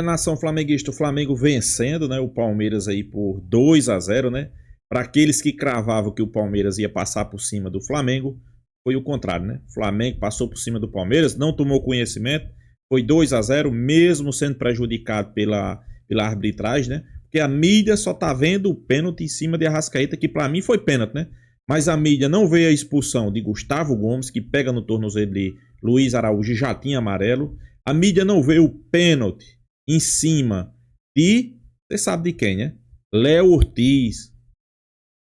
Nação flamenguista, o Flamengo vencendo, né, o Palmeiras aí por 2-0, né? Para aqueles que cravavam que o Palmeiras ia passar por cima do Flamengo, foi o contrário, né? O Flamengo passou por cima do Palmeiras, não tomou conhecimento, foi 2-0, mesmo sendo prejudicado pela arbitragem, né? Porque a mídia só tá vendo o pênalti em cima de Arrascaeta, que para mim foi pênalti, né? Mas a mídia não vê a expulsão de Gustavo Gomes, que pega no tornozelo de Luiz Araújo e já tinha amarelo. A mídia não vê o pênalti em cima de... Você sabe de quem, né? Léo Ortiz.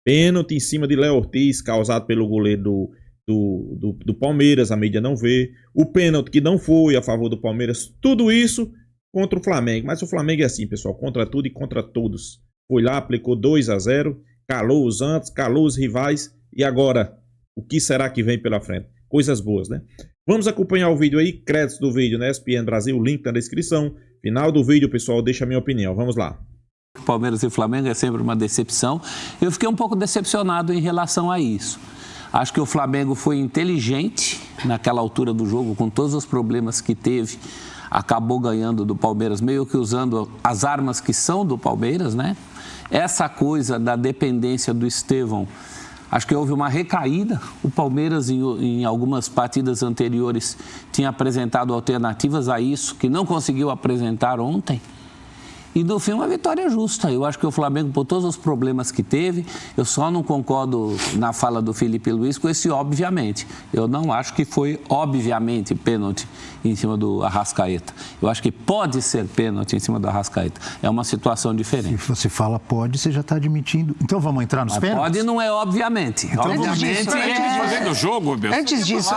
Pênalti em cima de Léo Ortiz, causado pelo goleiro do Palmeiras. A mídia não vê. O pênalti que não foi a favor do Palmeiras. Tudo isso contra o Flamengo. Mas o Flamengo é assim, pessoal. Contra tudo e contra todos. Foi lá, aplicou 2-0. Calou os antes, calou os rivais. E agora, o que será que vem pela frente? Coisas boas, né? Vamos acompanhar o vídeo aí, créditos do vídeo na ESPN Brasil, link na descrição. Final do vídeo, pessoal, deixa a minha opinião. Vamos lá. Palmeiras e Flamengo é sempre uma decepção. Eu fiquei um pouco decepcionado em relação a isso. Acho que o Flamengo foi inteligente naquela altura do jogo, com todos os problemas que teve. Acabou ganhando do Palmeiras, meio que usando as armas que são do Palmeiras, né? Essa coisa da dependência do Estevão, acho que houve uma recaída. O Palmeiras, em algumas partidas anteriores, tinha apresentado alternativas a isso, que não conseguiu apresentar ontem. E, no fim, uma vitória justa. Eu acho que o Flamengo, por todos os problemas que teve, eu só não concordo na fala do Felipe Luiz com esse obviamente. Eu não acho que foi, obviamente, pênalti em cima do Arrascaeta. Eu acho que pode ser pênalti em cima do Arrascaeta. É uma situação diferente. Se você fala pode, você já está admitindo. Então vamos entrar nos pênaltis? Pode não é obviamente. Então, obviamente do jogo, meu. Antes disso,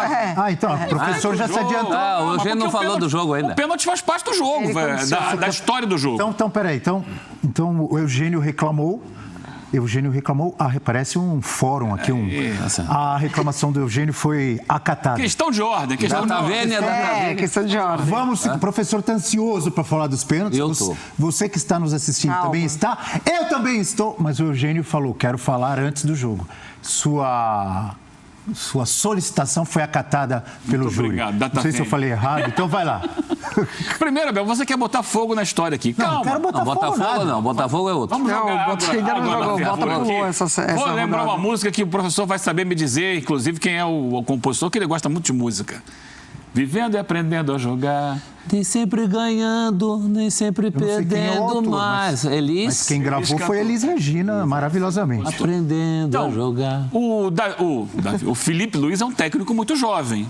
então, o professor já se adiantou. O Eugênio não falou do jogo ainda. O pênalti faz parte do jogo, da história do jogo. Então, peraí. Então, o Eugênio reclamou. Parece um fórum aqui. A reclamação do Eugênio foi acatada. Questão de ordem. Questão de ordem. O professor está ansioso para falar dos pênaltis. Eu estou. Você que está nos assistindo também está. Eu também estou. Mas o Eugênio falou, quero falar antes do jogo. Sua solicitação foi acatada pelo júri. Obrigado, não sei se eu falei errado, então vai lá. Primeiro, Abel, você quer botar fogo na história aqui. Calma. Não quero botar fogo não. Botafogo é outro. Vamos jogar Vou lembrar uma música que o professor vai saber me dizer, inclusive quem é o compositor, que ele gosta muito de música. Vivendo e aprendendo a jogar. Nem sempre ganhando, nem sempre perdendo autor, mais. Mas quem gravou foi Elis Regina, maravilhosamente. Aprendendo a jogar. O Felipe Luiz é um técnico muito jovem,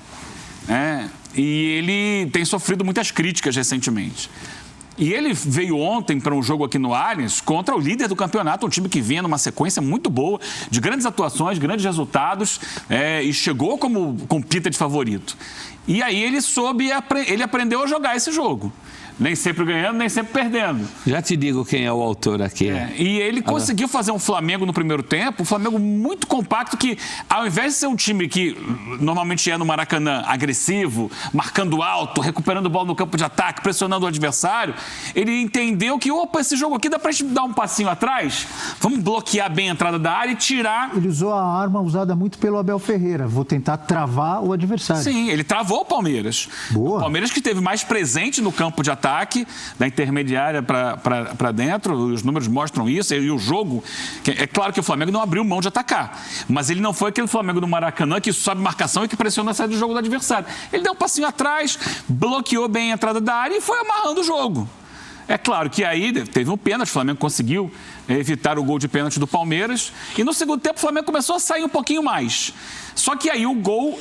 né? E ele tem sofrido muitas críticas recentemente. E ele veio ontem para um jogo aqui no Allianz contra o líder do campeonato, um time que vinha numa sequência muito boa, de grandes atuações, grandes resultados, e chegou com pinta de favorito. E aí ele aprendeu a jogar esse jogo. Nem sempre ganhando, nem sempre perdendo. Já te digo quem é o autor aqui. E ele conseguiu fazer um Flamengo no primeiro tempo, um Flamengo muito compacto, que ao invés de ser um time que normalmente é no Maracanã agressivo, marcando alto, recuperando bola no campo de ataque, pressionando o adversário, ele entendeu que, esse jogo aqui dá pra gente dar um passinho atrás, vamos bloquear bem a entrada da área e tirar... Ele usou a arma usada muito pelo Abel Ferreira, vou tentar travar o adversário. Sim, ele travou o Palmeiras. Boa. O Palmeiras que esteve mais presente no campo de ataque, da intermediária para dentro, os números mostram isso, e o jogo, é claro que o Flamengo não abriu mão de atacar, mas ele não foi aquele Flamengo do Maracanã que sobe marcação e que pressiona a saída do jogo do adversário. Ele deu um passinho atrás, bloqueou bem a entrada da área e foi amarrando o jogo. É claro que aí teve um pênalti, o Flamengo conseguiu evitar o gol de pênalti do Palmeiras, e no segundo tempo o Flamengo começou a sair um pouquinho mais. Só que aí o gol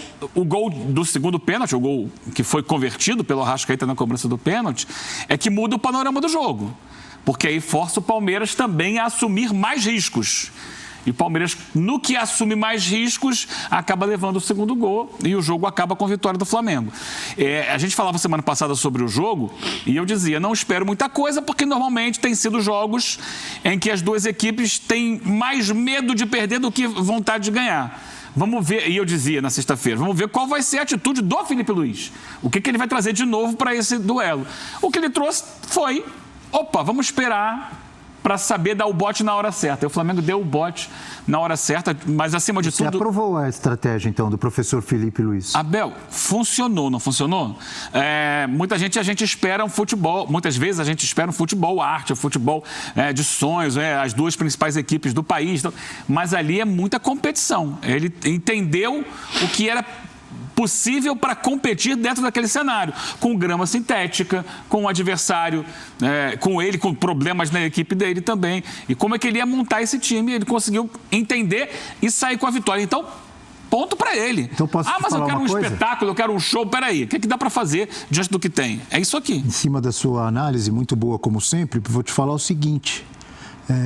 do segundo pênalti, o gol que foi convertido pelo Arrascaeta na cobrança do pênalti, é que muda o panorama do jogo. Porque aí força o Palmeiras também a assumir mais riscos. E o Palmeiras, no que assume mais riscos, acaba levando o segundo gol e o jogo acaba com a vitória do Flamengo. A gente falava semana passada sobre o jogo e eu dizia, não espero muita coisa, porque normalmente tem sido jogos em que as duas equipes têm mais medo de perder do que vontade de ganhar. Vamos ver, e eu dizia na sexta-feira, vamos ver qual vai ser a atitude do Felipe Luiz. O que ele vai trazer de novo para esse duelo. O que ele trouxe foi, vamos esperar para saber dar o bote na hora certa. E o Flamengo deu o bote na hora certa, mas acima de tudo... Você aprovou a estratégia, então, do professor Felipe Luiz? Abel, funcionou, não funcionou? Muita gente, a gente espera um futebol, muitas vezes a gente espera um futebol arte, um futebol de sonhos, as duas principais equipes do país, mas ali é muita competição. Ele entendeu o que era possível para competir dentro daquele cenário, com grama sintética, com o adversário, com ele, com problemas na equipe dele também. E como é que ele ia montar esse time? Ele conseguiu entender e sair com a vitória. Então, ponto para ele. Então, posso mas eu quero um espetáculo, eu quero um show. Peraí, o que dá para fazer diante do que tem? É isso aqui. Em cima da sua análise, muito boa como sempre, vou te falar o seguinte...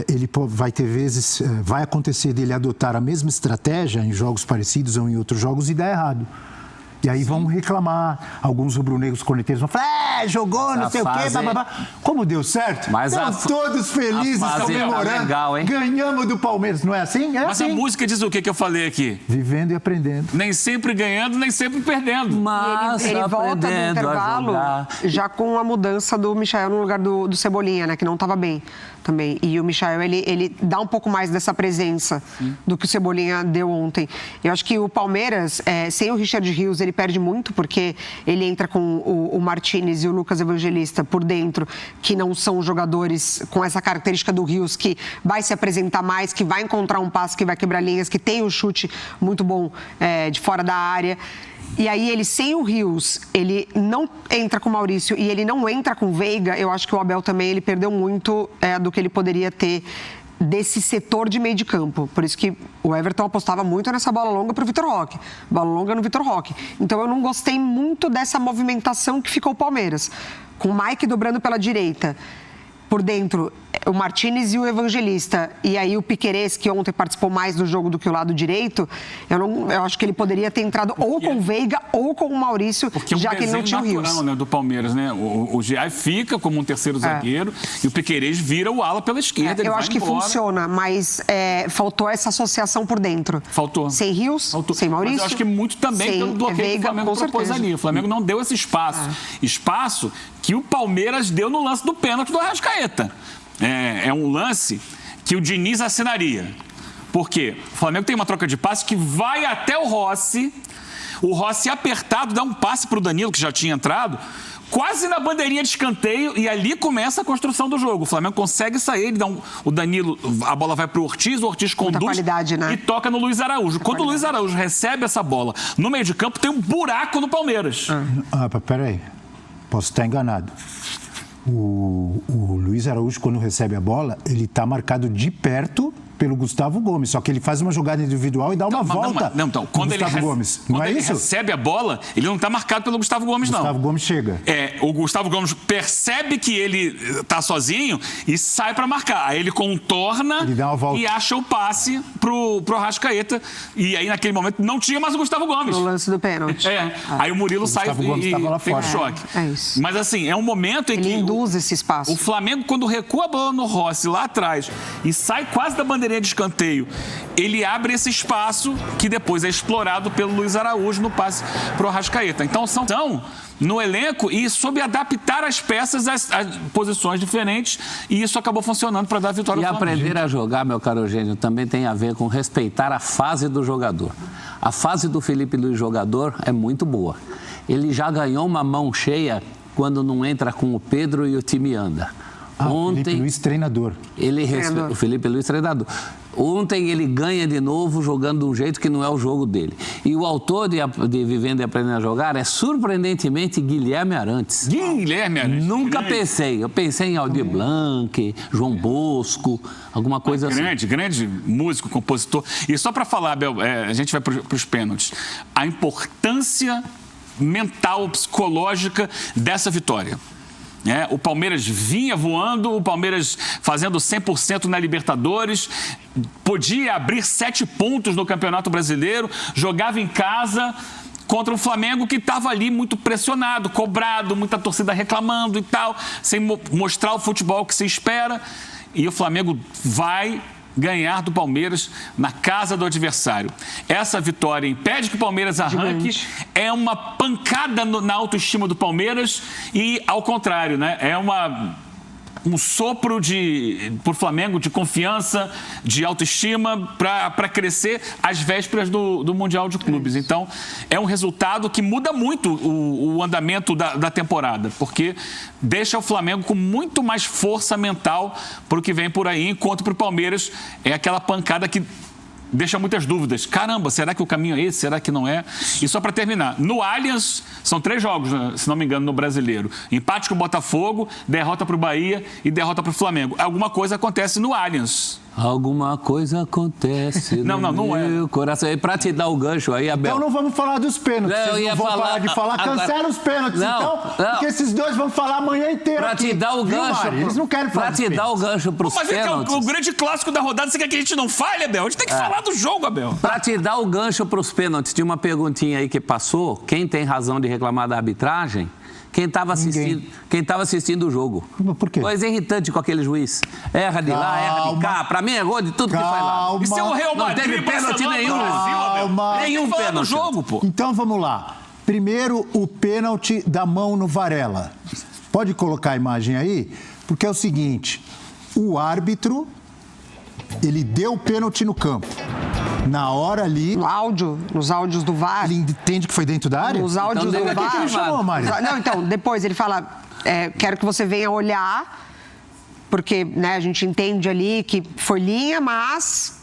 ele vai ter vezes, vai acontecer dele adotar a mesma estratégia em jogos parecidos ou em outros jogos e dar errado. E aí vão reclamar, alguns rubro-negros corneteiros vão falar, jogou, não sei o quê, bababá. Como deu certo? Mas estão todos felizes, comemorando. Legal, hein? Ganhamos do Palmeiras, não é assim? É Mas assim. a música diz o que eu falei aqui? Vivendo e aprendendo. Nem sempre ganhando, nem sempre perdendo. Mas ele volta do intervalo já com a mudança do Michael no lugar do Cebolinha, né? Que não estava bem também. E o Michael, ele dá um pouco mais dessa presença do que o Cebolinha deu ontem. Eu acho que o Palmeiras, sem o Richard Rios, ele perde muito, porque ele entra com o Martínez e o Lucas Evangelista por dentro, que não são jogadores com essa característica do Rios, que vai se apresentar mais, que vai encontrar um passe, que vai quebrar linhas, que tem um chute muito bom de fora da área. E aí ele, sem o Rios, ele não entra com o Maurício e ele não entra com o Veiga. Eu acho que o Abel também, ele perdeu muito do que ele poderia ter desse setor de meio de campo. Por isso que o Everton apostava muito nessa bola longa para o Vitor Roque. Bola longa no Vitor Roque. Então eu não gostei muito dessa movimentação que ficou o Palmeiras. Com o Mike dobrando pela direita. Por dentro, o Martínez e o Evangelista, e aí o Piquerez, que ontem participou mais do jogo do que o lado direito, eu acho que ele poderia ter entrado ou com o Veiga ou com o Maurício, já que ele não tinha o Rios. Natural, né, do Palmeiras, né? O Giai fica como um terceiro zagueiro e o Piquerez vira o ala pela esquerda. Eu acho que funciona, mas faltou essa associação por dentro. Faltou. Sem Rios, sem Maurício. Mas eu acho que muito também pelo bloqueio que o Flamengo propôs ali. O Flamengo não deu esse espaço. Espaço que o Palmeiras deu no lance do pênalti do Arrascaeta. É um lance que o Diniz assinaria. Por quê? O Flamengo tem uma troca de passe que vai até o Rossi apertado dá um passe para o Danilo, que já tinha entrado, quase na bandeirinha de escanteio, e ali começa a construção do jogo. O Flamengo consegue sair, ele dá o Danilo, a bola vai para o Ortiz conduz qualidade, né? E toca no Luiz Araújo. Quando o Luiz Araújo recebe essa bola no meio de campo, tem um buraco no Palmeiras. Peraí, posso estar enganado. O Luiz Araújo, quando recebe a bola, ele está marcado de perto pelo Gustavo Gomes, só que ele faz uma jogada individual e dá uma volta então, quando ele Gomes. Não é isso? Recebe a bola, ele não está marcado pelo Gustavo Gomes, não. Gustavo Gomes chega. O Gustavo Gomes percebe que ele está sozinho e sai para marcar. Aí ele contorna ele dá uma volta. E acha o passe pro Arrascaeta. E aí, naquele momento, não tinha mais o Gustavo Gomes. No lance do pênalti. Aí o Murilo sai e tem um choque. É isso. Mas assim, é um momento em que... Ele induz esse espaço. O Flamengo, quando recua a bola no Rossi, lá atrás, e sai quase da bandeirinha de escanteio, ele abre esse espaço que depois é explorado pelo Luiz Araújo no passe pro Arrascaeta. Então, são no elenco e soube adaptar as peças às posições diferentes, e isso acabou funcionando para dar a vitória ao Flamengo. E aprender a jogar, meu caro Eugênio, também tem a ver com respeitar a fase do jogador. A fase do Felipe Luiz jogador é muito boa. Ele já ganhou uma mão cheia quando não entra com o Pedro e o time anda. Ontem, Felipe Luiz, treinador. O Felipe Luiz, treinador. Ontem ele ganha de novo jogando de um jeito que não é o jogo dele. E o autor de Vivendo e Aprendendo a Jogar é, surpreendentemente, Guilherme Arantes. Guilherme Arantes. Nunca pensei. Eu pensei em Aldir Blanc, João Bosco, alguma coisa assim. Grande músico, compositor. E só para falar, Abel, a gente vai para os pênaltis. A importância mental, psicológica dessa vitória. O Palmeiras vinha voando, o Palmeiras fazendo 100% na Libertadores, podia abrir 7 pontos no Campeonato Brasileiro, jogava em casa contra um Flamengo que estava ali muito pressionado, cobrado, muita torcida reclamando e tal, sem mostrar o futebol que se espera, e o Flamengo vai ganhar do Palmeiras na casa do adversário. Essa vitória impede que o Palmeiras arranque, é uma pancada na autoestima do Palmeiras e, ao contrário, né? um sopro pro Flamengo de confiança, de autoestima, para crescer às vésperas do Mundial de Clubes. Então, é um resultado que muda muito o andamento da temporada, porque deixa o Flamengo com muito mais força mental para o que vem por aí, enquanto para o Palmeiras é aquela pancada que deixa muitas dúvidas. Caramba, será que o caminho é esse? Será que não é? E só para terminar, no Allianz, são 3 jogos, se não me engano, no Brasileiro. Empate com o Botafogo, derrota para o Bahia e derrota para o Flamengo. Alguma coisa acontece no Allianz. Alguma coisa acontece não é. meu coração. E para te dar o gancho aí, Abel... Então não vamos falar dos pênaltis. Vocês não vão parar de falar. Cancela os pênaltis, então. Porque esses dois vão falar a manhã inteira Para te dar o gancho... Eles não querem falar. Para te dar o gancho para os pênaltis... Mas é o grande clássico da rodada. Você quer que a gente não fale, Abel? A gente tem que falar do jogo, Abel. Para te dar o gancho para os pênaltis, tinha uma perguntinha aí que passou. Quem tem razão de reclamar da arbitragem? Quem estava assistindo o jogo. Por quê? Coisa irritante com aquele juiz. Erra de lá, erra de cá. Pra mim, errou de tudo que foi lá. E se o Real Madrid não teve pênalti nenhum. Nenhum pênalti. Jogo, pô. Então, vamos lá. Primeiro, o pênalti da mão no Varela. Pode colocar a imagem aí? Porque é o seguinte, o árbitro, ele deu o pênalti no campo. Na hora ali... Nos áudios do VAR. Ele entende que foi dentro da área? Nos áudios do VAR. O que ele chamou, Mari? Não, então, depois ele fala, quero que você venha olhar, porque né, a gente entende ali que foi linha, mas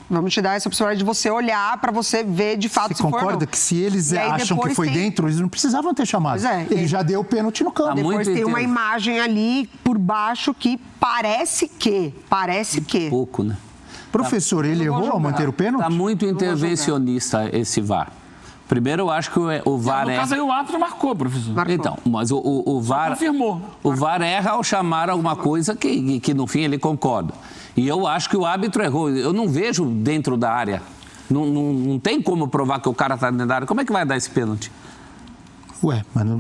vamos te dar essa possibilidade de você olhar para você ver de fato se foi ou não. Você concorda que se eles acham que foi dentro, eles não precisavam ter chamado. Ele já deu o pênalti no campo. Depois tem uma imagem ali por baixo que parece que... Pouco, né? Professor, ele errou ao manter o pênalti? Está muito intervencionista esse VAR. Primeiro, eu acho que o VAR no caso aí, o árbitro marcou, professor. Então, mas o VAR... confirmou. O VAR erra ao chamar alguma coisa que, no fim, ele concorda. E eu acho que o árbitro errou. Eu não vejo dentro da área. Não tem como provar que o cara está dentro da área. Como é que vai dar esse pênalti? Ué, mas não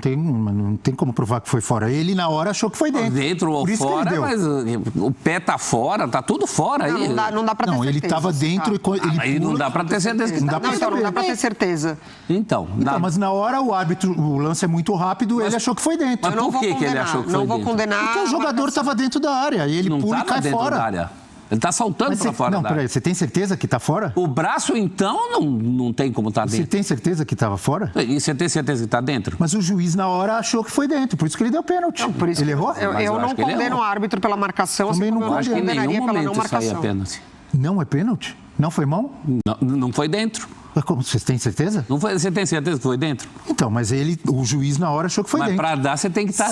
tem como provar que foi fora. Ele, na hora, achou que foi dentro. Dentro ou fora, mas o pé tá fora, tá tudo fora aí. Não dá pra ter certeza. Não, ele tava dentro e aí não dá pra ter certeza. Não dá pra ter certeza. Então, mas na hora o árbitro, o lance é muito rápido, ele achou que foi dentro. Mas por que ele achou que foi dentro? Não vou condenar. Porque o jogador tava dentro da área e ele pula e cai fora. Da área. Ele está saltando para fora da área. Peraí, você tem certeza que está fora? O braço, então, não tem como estar dentro. Você tem certeza que estava fora? E você tem certeza que está dentro? Mas o juiz, na hora, achou que foi dentro. Por isso que ele deu pênalti. Ele errou? Eu não condeno o árbitro pela marcação. Também não acho que em nenhum momento saía pênalti. Não é pênalti? Não foi mão? Não foi dentro. Mas como? Você tem certeza? Não foi, você tem certeza que foi dentro? Então, mas o juiz na hora achou que foi dentro. Mas para dar, você tem que estar...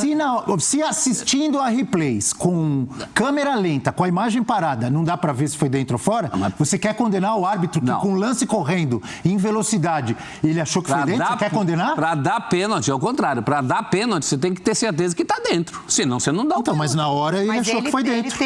Se assistindo a replays com câmera lenta, com a imagem parada, não dá para ver se foi dentro ou fora, você quer condenar o árbitro que com o lance correndo em velocidade, ele achou que foi dentro? Você quer condenar? Para dar pênalti, ao contrário. Para dar pênalti, você tem que ter certeza que está dentro. Senão, você não dá o pênalti. Mas na hora ele achou que foi dentro.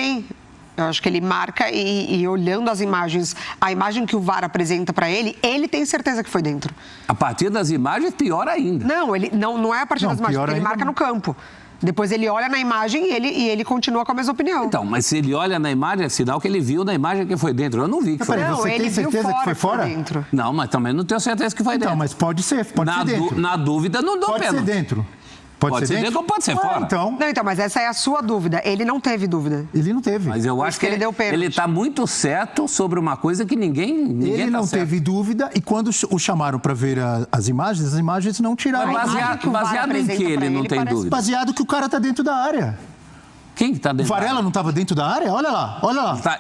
Eu acho que ele marca e olhando as imagens, a imagem que o VAR apresenta para ele tem certeza que foi dentro. A partir das imagens, pior ainda. Não é a partir das imagens, porque ele marca no campo. Depois ele olha na imagem e ele continua com a mesma opinião. Então, mas se ele olha na imagem, é sinal que ele viu na imagem que foi dentro. Eu não vi que foi dentro. Você tem certeza que foi fora? Não, mas também não tenho certeza que foi dentro. Então, mas pode ser dentro. Na dúvida, não dou pênalti. Pode ser dentro. Pode ser dentro ou pode ser fora? Então, mas essa é a sua dúvida. Ele não teve dúvida. Ele não teve. Mas eu acho que ele deu pênalti. Ele está muito certo sobre uma coisa que ninguém ele não teve dúvida e quando o chamaram para ver as imagens não tiraram. Mas baseado em que ele não tem dúvida? Baseado que o cara está dentro da área. Quem que está dentro da área? O Varela não estava dentro da área? Olha lá.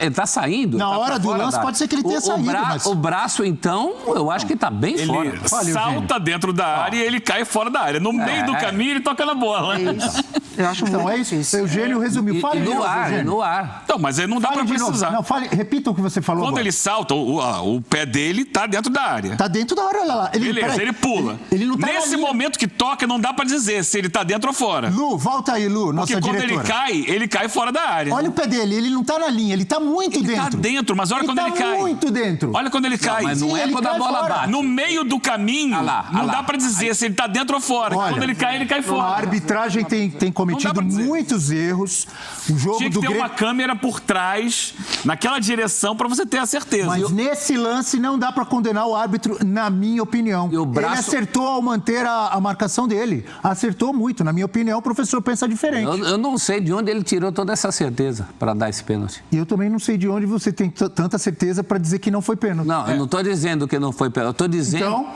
Ele está saindo? Na hora do lance pode ser que ele tenha saído. O braço, então, eu acho que está bem fora. Ele salta dentro da área e ele cai fora da área. No meio do caminho, ele toca na bola. Eu acho muito difícil. Eugênio resumiu. Fale de novo, Eugênio. No ar. Não, mas aí não dá para precisar. Não, repita o que você falou Quando agora. ele salta, o pé dele está dentro da área. Está dentro da área, olha lá. Beleza, ele pula. Ele não tá Nesse momento que toca, não dá para dizer se ele está dentro ou fora. Lu, volta aí, Lu, nossa diretora. Porque quando ele cai fora da área. Olha o pé dele, ele não tá na linha, ele tá muito dentro. Ele tá dentro, mas olha quando ele cai. Muito dentro. Olha quando ele cai. Mas não é quando a bola bate. No meio do caminho, não dá pra dizer se ele tá dentro ou fora. Quando ele cai fora. A arbitragem tem cometido muitos erros. O jogo tinha que ter uma câmera por trás, naquela direção, pra você ter a certeza. Mas nesse lance não dá pra condenar o árbitro, na minha opinião. Ele acertou ao manter a marcação dele. Acertou muito, na minha opinião. O professor pensa diferente. Eu não sei de onde ele tirou toda essa certeza para dar esse pênalti. E eu também não sei de onde você tem tanta certeza para dizer que não foi pênalti. Não, eu não estou dizendo que não foi pênalti. Eu estou dizendo... Então...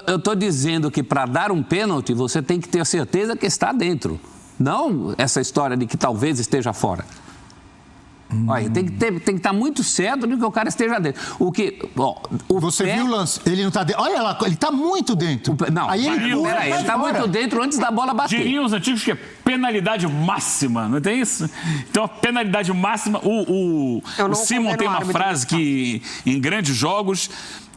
Eu estou dizendo que para dar um pênalti, você tem que ter certeza que está dentro. Não essa história de que talvez esteja fora. Olha, tem que estar muito certo de que o cara esteja dentro. Você viu o lance? Ele não está dentro. Olha lá, ele está muito dentro. Não, aí ele está muito dentro antes da bola bater. Diriam os antigos que é penalidade máxima, não tem isso? Então, a penalidade máxima... O Simon tem uma frase que, em grandes jogos...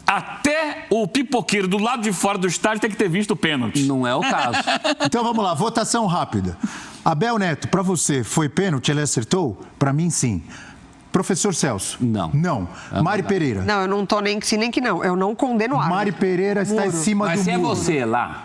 Até o pipoqueiro do lado de fora do estádio tem que ter visto o pênalti. Não é o caso. Então vamos lá, votação rápida. Abel Neto, para você, foi pênalti? Ele acertou? Para mim, sim. Professor Celso? Não. Não. Mari Pereira? Não, eu não tô nem que sim, nem que não. Eu não condeno o árbitro. Mari Pereira está em cima do muro. Mas se é você lá...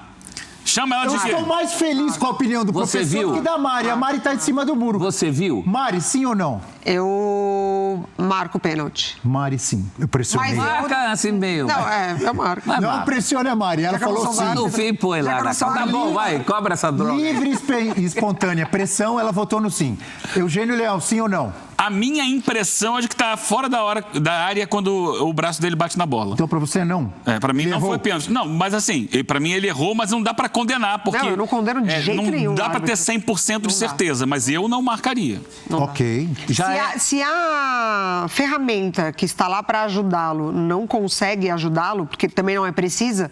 Chama ela de... Eu estou mais feliz com a opinião do Você professor viu? que da Mari. A Mari está em cima do muro. Você viu? Mari, sim ou não? Eu marco o pênalti. Mari, sim. Eu pressionei. Mas Marca assim meio... Não, eu marco. Mas Não marca. pressione a Mari. Ela Já que eu não falou sou sim. No fim, põe lá. Já que eu não sou Tá bom, livre. vai, cobra essa droga. Livre e espontânea pressão, ela votou no sim. Eugênio Leal, sim ou não? A minha impressão é de que tá fora da área quando o braço dele bate na bola. Então, para você é não? Para mim Ele não errou? foi pênalti. Não, mas assim, para mim ele errou, mas não dá para condenar, porque... Não, eu não condeno de jeito nenhum. Não dá para ter árbitro. 100% de certeza, mas eu não marcaria. Ok. Se a ferramenta que está lá para ajudá-lo não consegue ajudá-lo, porque também não é precisa,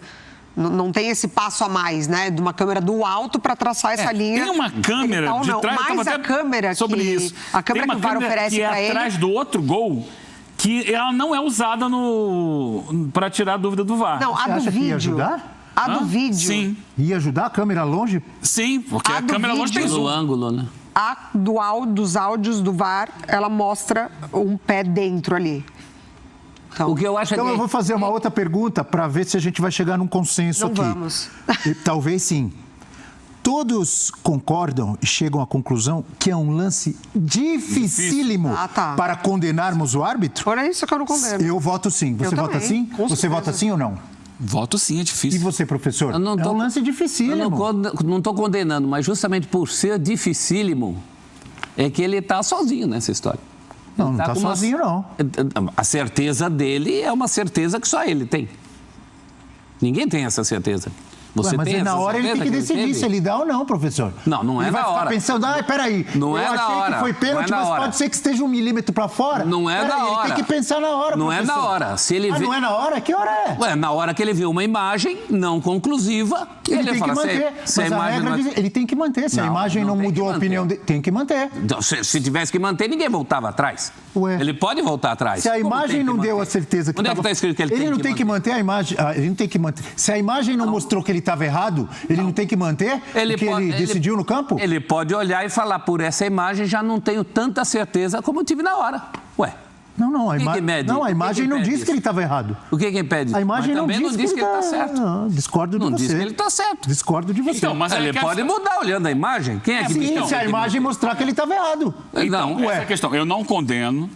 não tem esse passo a mais, né? De uma câmera do alto para traçar essa linha. Tem uma câmera Então, de não. trás, Mas a câmera sobre isso. A câmera Tem que o VAR oferece que para é ele. atrás do outro gol, que ela não é usada para tirar a dúvida do VAR. Não, a Você do acha que ia vídeo. ajudar? A do vídeo. Sim, Ia ajudar a câmera longe? sim, porque A a do câmera longe tem vídeo. No zoom. ângulo, né? A dos áudios do VAR, ela mostra um pé dentro ali. O que eu acho Então é que... eu vou fazer uma outra pergunta para ver se a gente vai chegar num consenso Não aqui. vamos. E talvez sim. Todos concordam e chegam à conclusão que é um lance dificílimo tá. para condenarmos o árbitro? Por isso que eu não condeno. Eu voto sim. Você vota também, sim? com Você certeza. vota sim ou não? Voto sim, é E difícil. você, professor? Eu não tô- É um lance Eu dificílimo. não estou condenando, mas justamente por ser dificílimo, é que ele está sozinho nessa história. Não, Ele não tá com uma- sozinho, não. A certeza dele é uma certeza que só ele tem. Ninguém tem essa certeza. Você Ué, mas tem aí na essa hora ele tem certeza que decidir teve? se ele dá ou não, professor. Não é ele vai na ficar hora. pensando, peraí, Não eu é na achei hora. que foi pênalti, Não é na mas hora. pode ser que esteja 1 milímetro para fora. Não é Peraí, na hora. Ele tem que pensar na hora, Não é professor. na hora. Se ele vê... Não é na hora? Que hora é? Ué, na hora que ele vê uma imagem não conclusiva, Ele tem fala, que manter. se a Mas a imagem regra não é- diz, ele tem que manter. Se a Não, imagem não não tem mudou que a opinião manter. dele, tem que manter. Então, se tivesse que manter, ninguém voltava atrás. Ué. Ele pode voltar atrás. Se a Como imagem tem não que deu a manter? certeza que Onde é que tava- está escrito que ele não tem que manter? manter a imagem. Ele não tem que manter. Se a imagem não mostrou que ele estava errado, ele não tem que manter? Ele Porque pode- ele decidiu no campo? Ele pode olhar e falar, por essa imagem já não tenho tanta certeza como eu tive na hora. Ué, Não, a, que mede? não, O a que imagem que não impede diz isso? que ele estava errado. o que impede? A imagem Mas não também diz que ele está certo. Não, discordo de Não você. diz que ele está certo. Discordo de você. Então, mas Ele aí que é- pode mudar olhando a imagem. Quem é que diz Sim, que se a tem que imagem manter? mostrar que ele estava errado. Então, Não, essa é a questão. Eu não condeno.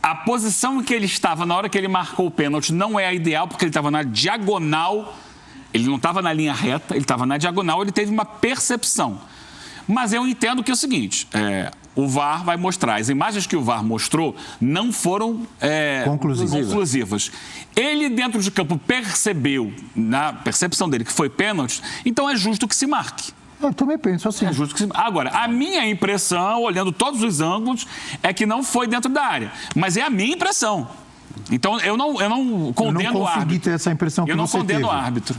A posição em que ele estava na hora que ele marcou o pênalti não é a ideal, porque ele estava na diagonal. Ele não estava na linha reta, ele estava na diagonal, ele teve uma percepção. Mas eu entendo que é o seguinte, o VAR vai mostrar, as imagens que o VAR mostrou não foram conclusivas. Ele, dentro de campo, percebeu, na percepção dele, que foi pênalti, então é justo que se marque. Eu também penso assim. É justo que se... Agora, a minha impressão, olhando todos os ângulos, é que não foi dentro da área. Mas é a minha impressão. Então, eu não condeno o consegui árbitro. ter essa impressão que Eu não você condeno o teve. árbitro.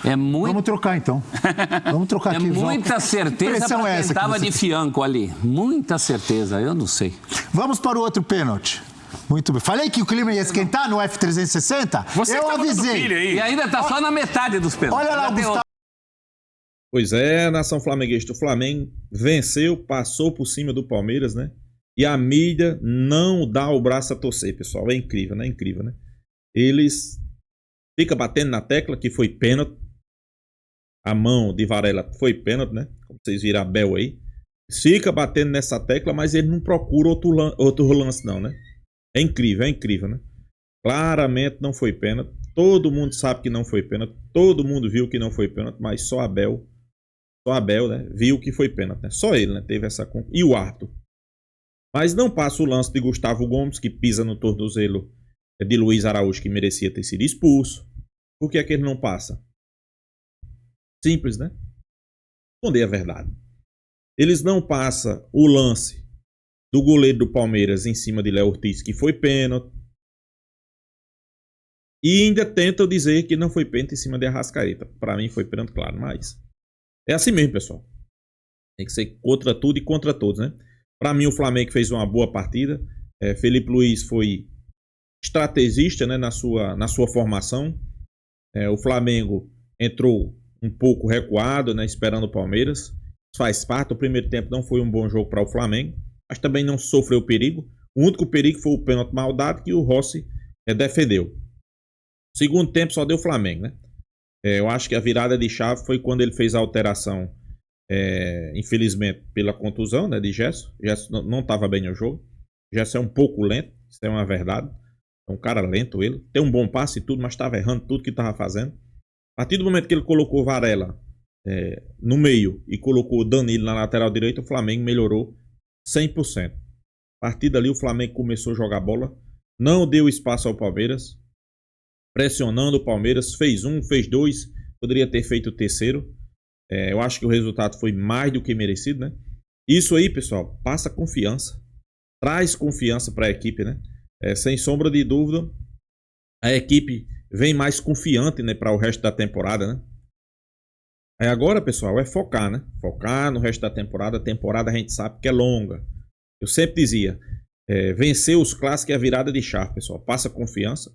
É muito... Vamos trocar, então. Vamos trocar É aqui. muita certeza Impressão para é quem essa que estava você de tem? fianco ali. Muita certeza, eu não sei. Vamos para o outro pênalti. Muito bem. Falei que o clima ia esquentar no F360? Você Eu que tá botando avisei. pilha aí. E ainda está só na metade dos pênaltis. Olha lá, Ainda tem Gustavo. Pois é, a nação flamenguista, o Flamengo venceu, passou por cima do Palmeiras, né? E a mídia não dá o braço a torcer, pessoal. É incrível, né? Incrível, né? Eles ficam batendo na tecla que foi pênalti. A mão de Varela foi pênalti, né? Como vocês viram a Bel aí. Fica batendo nessa tecla, mas ele não procura outro lance não, né? É incrível, né? Claramente não foi pênalti. Todo mundo sabe que não foi pênalti. Todo mundo viu que não foi pênalti, mas só a Bel Só Abel, né? Viu que foi pênalti, né? Só ele, né? Teve essa... E o árbitro. Mas não passa o lance de Gustavo Gomes, que pisa no tornozelo de Luiz Araújo, que merecia ter sido expulso. Por que é que ele não passa? Simples, né? Responder a verdade. Eles não passam o lance do goleiro do Palmeiras em cima de Léo Ortiz, que foi pênalti. E ainda tentam dizer que não foi pênalti em cima de Arrascaeta. Para mim foi pênalti, claro, mas é assim mesmo, pessoal. Tem que ser contra tudo e contra todos, né? Para mim o Flamengo fez uma boa partida. Felipe Luiz foi estrategista, né, na sua formação. O Flamengo entrou um pouco recuado, né, esperando o Palmeiras. Isso faz parte. O primeiro tempo não foi um bom jogo para o Flamengo, mas também não sofreu perigo. O único perigo foi o pênalti mal dado que o Rossi defendeu. Segundo tempo só deu Flamengo, né? Eu acho que a virada de chave foi quando ele fez a alteração, infelizmente, pela contusão, né, de Gerson. Gerson não estava bem no jogo. Gerson é um pouco lento, isso é uma verdade. É um cara lento ele. Tem um bom passe e tudo, mas estava errando tudo que estava fazendo. A partir do momento que ele colocou Varela no meio e colocou Danilo na lateral direita, o Flamengo melhorou 100%. A partir dali o Flamengo começou a jogar bola, não deu espaço ao Palmeiras, pressionando o Palmeiras, fez um, fez dois, poderia ter feito o terceiro. Eu acho que o resultado foi mais do que merecido, né? Isso aí, pessoal, passa confiança, traz confiança para a equipe, né? Sem sombra de dúvida, a equipe vem mais confiante, né, para o resto da temporada, né? Agora, pessoal, é focar, né? Focar no resto da temporada. A temporada a gente sabe que é longa. Eu sempre dizia, vencer os clássicos é a virada de chave, pessoal. Passa confiança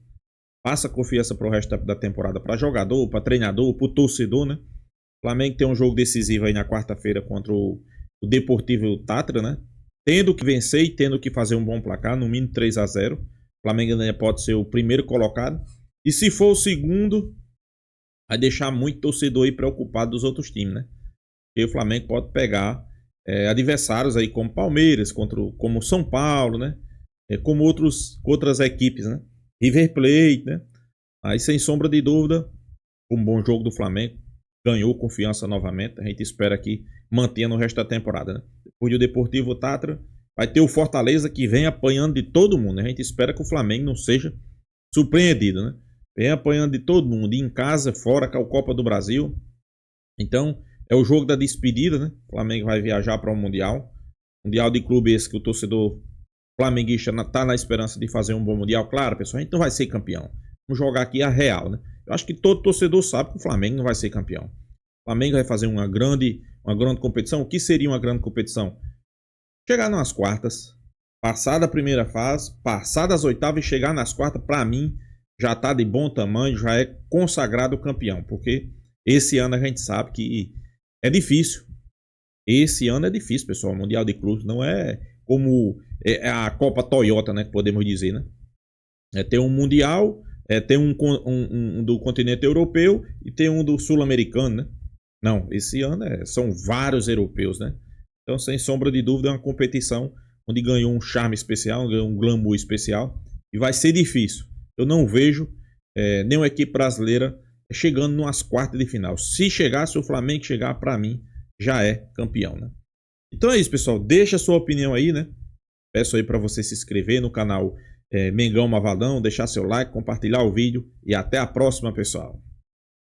para o resto da temporada, para jogador, para treinador, para o torcedor, né? O Flamengo tem um jogo decisivo aí na quarta-feira contra o Deportivo Tátira, né? Tendo que vencer e tendo que fazer um bom placar, no mínimo 3-0. O Flamengo ainda pode ser o primeiro colocado. E se for o segundo, vai deixar muito torcedor aí preocupado dos outros times, né? Porque o Flamengo pode pegar adversários aí como Palmeiras, como São Paulo, né? Como outras equipes, né? River Plate, né? Aí, sem sombra de dúvida, um bom jogo do Flamengo. Ganhou confiança novamente. A gente espera que mantenha no resto da temporada, né? Depois do Deportivo Tátira, vai ter o Fortaleza, que vem apanhando de todo mundo, né? A gente espera que o Flamengo não seja surpreendido, né? Vem apanhando de todo mundo, em casa, fora, com a Copa do Brasil. Então, é o jogo da despedida, né? O Flamengo vai viajar para o Mundial. Mundial de clube esse que o torcedor flamenguista está na esperança de fazer um bom Mundial. Claro, pessoal, a gente não vai ser campeão. Vamos jogar aqui a real, né? Eu acho que todo torcedor sabe que o Flamengo não vai ser campeão. O Flamengo vai fazer uma grande competição. O que seria uma grande competição? Chegar nas quartas, passar da primeira fase, passar das oitavas e chegar nas quartas, para mim, já está de bom tamanho, já é consagrado campeão. Porque esse ano a gente sabe que é difícil. Esse ano é difícil, pessoal. O Mundial de Clubes não é como a Copa Toyota, né? Que podemos dizer, né? Tem um Mundial, tem um do continente europeu e tem um do sul-americano, né? Não, esse ano são vários europeus, né? Então, sem sombra de dúvida, é uma competição onde ganhou um charme especial, ganhou um glamour especial. E vai ser difícil. Eu não vejo nenhuma equipe brasileira chegando nas quartas de final. Se o Flamengo chegar, para mim, já é campeão, né? Então é isso, pessoal. Deixa a sua opinião aí, né? Peço aí para você se inscrever no canal Mengão Mavaldão, deixar seu like, compartilhar o vídeo e até a próxima, pessoal.